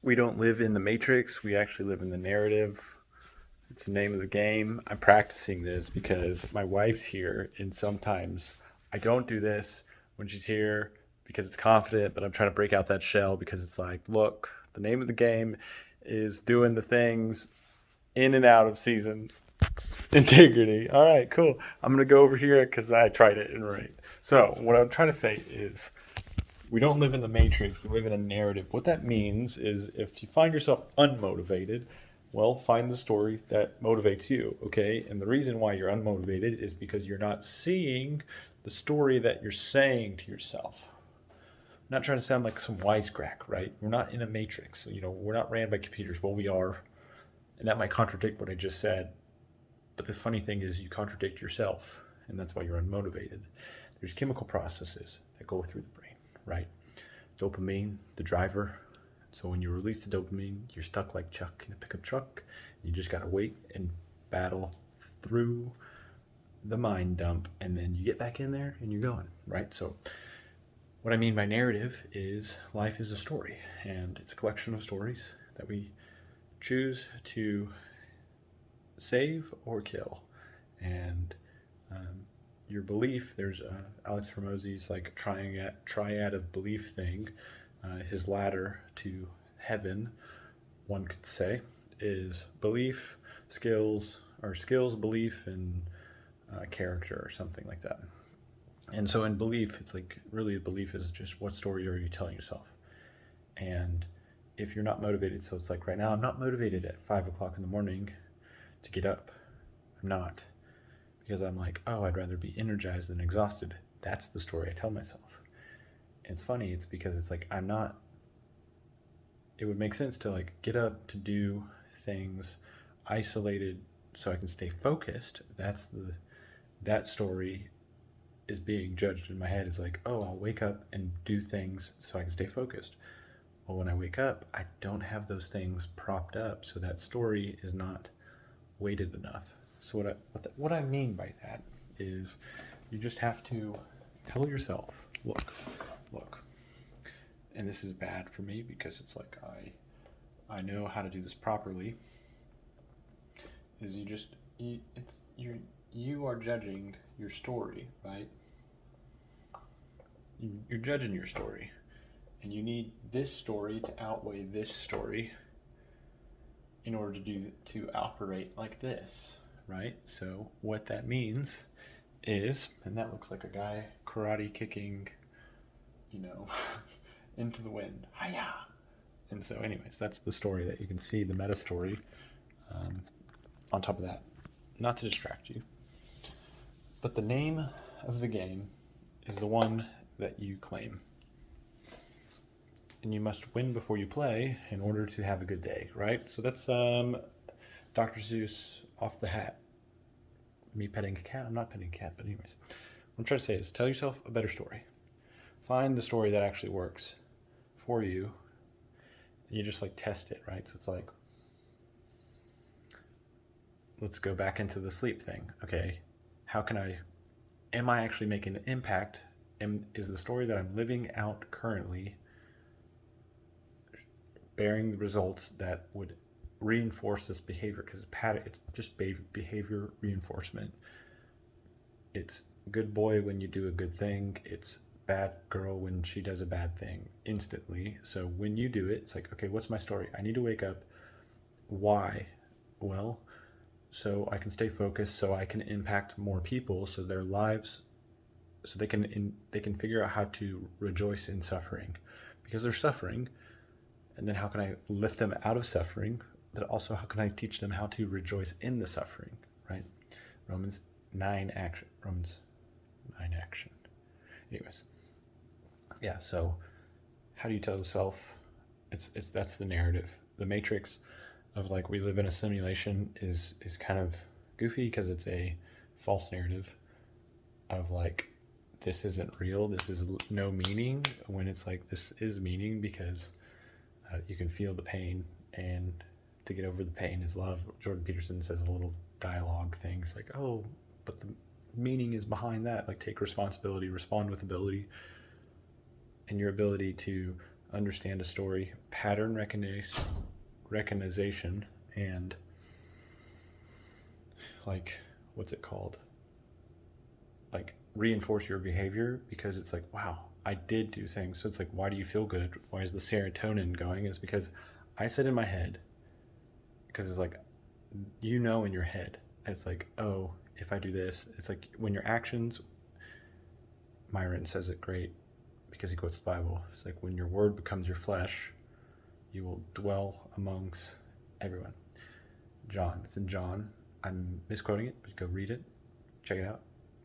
We don't live in the matrix, we actually live in the narrative. It's the name of the game. I'm practicing this because my wife's here, and sometimes I don't do this when she's here because it's confident, but I'm trying to break out that shell because it's like, look, the name of the game is doing the things in and out of season. Integrity. All right, cool. I'm going to go over here because I tried it and right. So, what I'm trying to say is we don't live in the matrix, we live in a narrative. What that means is if you find yourself unmotivated, well, find the story that motivates you, okay? And the reason why you're unmotivated is because you're not seeing the story that you're saying to yourself. I'm not trying to sound like some wisecrack, right? We're not in a matrix. We're not ran by computers. Well, we are. And that might contradict what I just said. But the funny thing is, you contradict yourself, and that's why you're unmotivated. There's chemical processes that go through the brain, right? Dopamine, the driver. So when you release the dopamine, you're stuck like Chuck in a pickup truck. You just gotta wait and battle through the mind dump, and then you get back in there and you're going, right? So what I mean by narrative is life is a story, and it's a collection of stories that we choose to save or kill. And your belief, there's Alex Hormozy's like triad of belief thing. His ladder to heaven, one could say, is belief, skills, or skills, belief, and character, or something like that. And so in belief, it's like really belief is just what story are you telling yourself? And if you're not motivated, so it's like right now, I'm not motivated at 5 o'clock in the morning to get up. I'm not. Because I'm like, oh, I'd rather be energized than exhausted. That's the story I tell myself. And it's funny, it's because it's like I'm not, it would make sense to like get up to do things isolated so I can stay focused. That story is being judged in my head as like, oh, I'll wake up and do things so I can stay focused. Well, when I wake up, I don't have those things propped up, so that story is not weighted enough. So what I mean by that is you just have to tell yourself, look, and this is bad for me because it's like I know how to do this properly. Is you are judging your story, right? You're judging your story, and you need this story to outweigh this story in order to operate like this, right? So what that means is, and that looks like a guy karate kicking, you know, into the wind. Hiya! And so, anyways, that's the story that you can see, the meta story um, on top of that. Not to distract you, but the name of the game is the one that you claim. And you must win before you play in order to have a good day, right? So that's Dr. Seuss off the hat. Me petting a cat? I'm not petting a cat, but anyways. What I'm trying to say is tell yourself a better story. Find the story that actually works for you. And you just like test it, right? So it's like, let's go back into the sleep thing. Okay, am I actually making an impact? Is the story that I'm living out currently bearing the results that would reinforce this behavior? Because it's just behavior reinforcement. It's good boy when you do a good thing. It's bad girl when she does a bad thing instantly. So when you do it, it's like, okay, what's my story? I need to wake up. Why? Well, so I can stay focused, so I can impact more people, so their lives, so they can figure out how to rejoice in suffering, because they're suffering. And then how can I lift them out of suffering? But also, how can I teach them how to rejoice in the suffering? Right? Romans 9 action. Romans 9 action. Anyways, yeah. So, how do you tell yourself? It's that's the narrative. The matrix of like we live in a simulation is kind of goofy because it's a false narrative of like this isn't real, this is no meaning, when it's like this is meaning because you can feel the pain, and to get over the pain is love. Jordan Peterson says a little dialogue things like, oh, but the meaning is behind that, like take responsibility, respond with ability, and your ability to understand a story, pattern recognition, and like, what's it called? Like, reinforce your behavior, because it's like, wow, I did do things. So it's like, why do you feel good? Why is the serotonin going? Is because I said in my head, because it's like, in your head, it's like, oh, if I do this, it's like when your actions, Myron says it great because he quotes the Bible. It's like, when your word becomes your flesh, you will dwell amongst everyone. John, it's in John. I'm misquoting it, but go read it, check it out.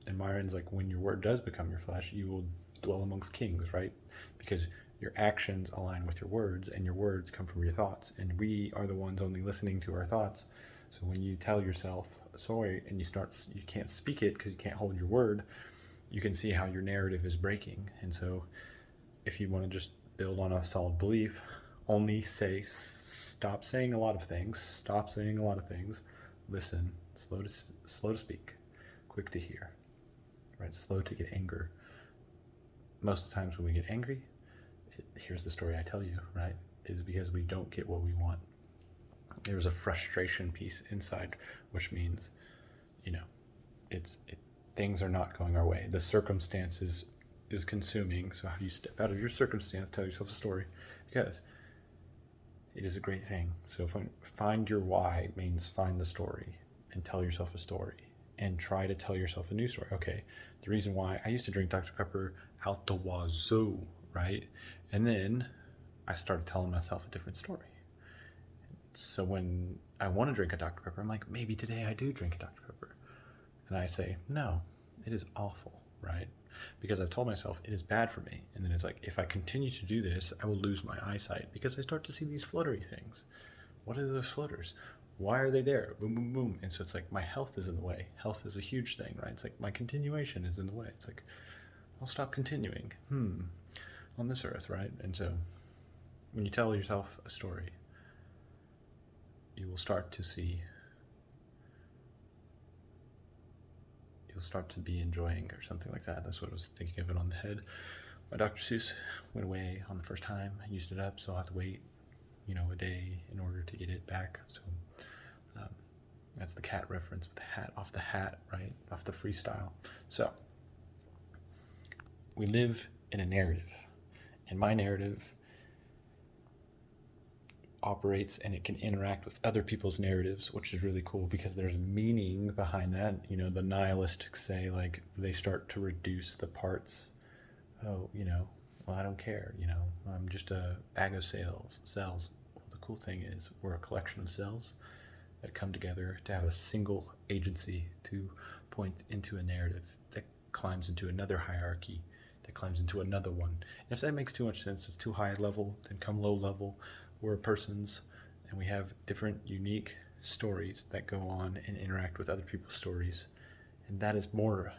And Myron's like, when your word does become your flesh, you will dwell amongst kings, right? Because your actions align with your words, and your words come from your thoughts. And we are the ones only listening to our thoughts. So when you tell yourself a story and you can't speak it because you can't hold your word, you can see how your narrative is breaking. And so if you want to just build on a solid belief, only stop saying a lot of things, listen, slow to speak, quick to hear, right? Slow to get anger. Most of the times when we get angry, here's the story I tell you, right? Is because we don't get what we want. There's a frustration piece inside, which means, things are not going our way. The circumstances is consuming. So how do you step out of your circumstance, tell yourself a story? Because it is a great thing. So find your why means find the story and tell yourself a story and try to tell yourself a new story. Okay, the reason why I used to drink Dr. Pepper out the wazoo, right? And then I started telling myself a different story. So when I want to drink a Dr. Pepper, I'm like, maybe today I do drink a Dr. Pepper. And I say, no, it is awful, right? Because I've told myself it is bad for me. And then it's like, if I continue to do this, I will lose my eyesight because I start to see these fluttery things. What are those flutters? Why are they there? Boom, boom, boom. And so it's like my health is in the way. Health is a huge thing, right? It's like my continuation is in the way. It's like, I'll stop continuing. On this earth, right? And so when you tell yourself a story, you will start to see, you'll start to be enjoying or something like that. That's what I was thinking of it on the head. My Dr. Seuss went away on the first time. I used it up, so I'll have to wait, a day in order to get it back. So that's the cat reference with the hat, right? Off the freestyle. So we live in a narrative, and my narrative operates and it can interact with other people's narratives, which is really cool because there's meaning behind that. The nihilists say, like, they start to reduce the parts. Oh, well, I don't care, I'm just a bag of cells. Well, the cool thing is we're a collection of cells that come together to have a single agency to point into a narrative that climbs into another hierarchy, that climbs into another one. And if that makes too much sense, it's too high level, then come low level. We're persons, and we have different unique stories that go on and interact with other people's stories. And that is more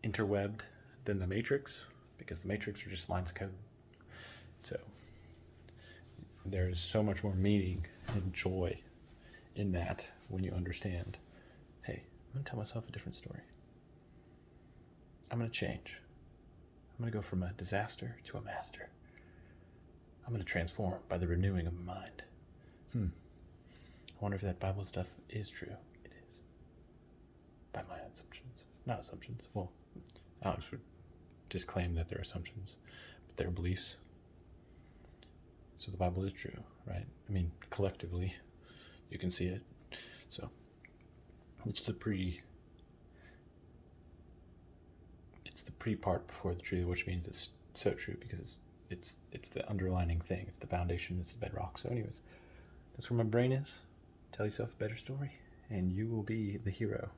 interwebbed than the Matrix, because the Matrix are just lines of code. So there is so much more meaning and joy in that when you understand, hey, I'm going to tell myself a different story. I'm going to change. I'm going to go from a disaster to a master. I'm going to transform by the renewing of my mind. I wonder if that Bible stuff is true. It is. By my assumptions. Not assumptions. Well, Alex would disclaim that they're assumptions, but they're beliefs. So the Bible is true, right? I mean, collectively, you can see it. So it's the pre part before the truth, which means it's so true because it's the underlining thing. It's the foundation. It's the bedrock. So anyways, that's where my brain is. Tell yourself a better story, and you will be the hero,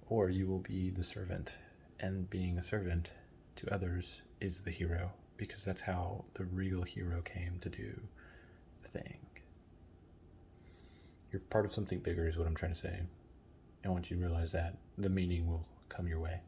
or you will be the servant. And being a servant to others is the hero, because that's how the real hero came to do the thing. You're part of something bigger is what I'm trying to say. And once you realize that, the meaning will come your way.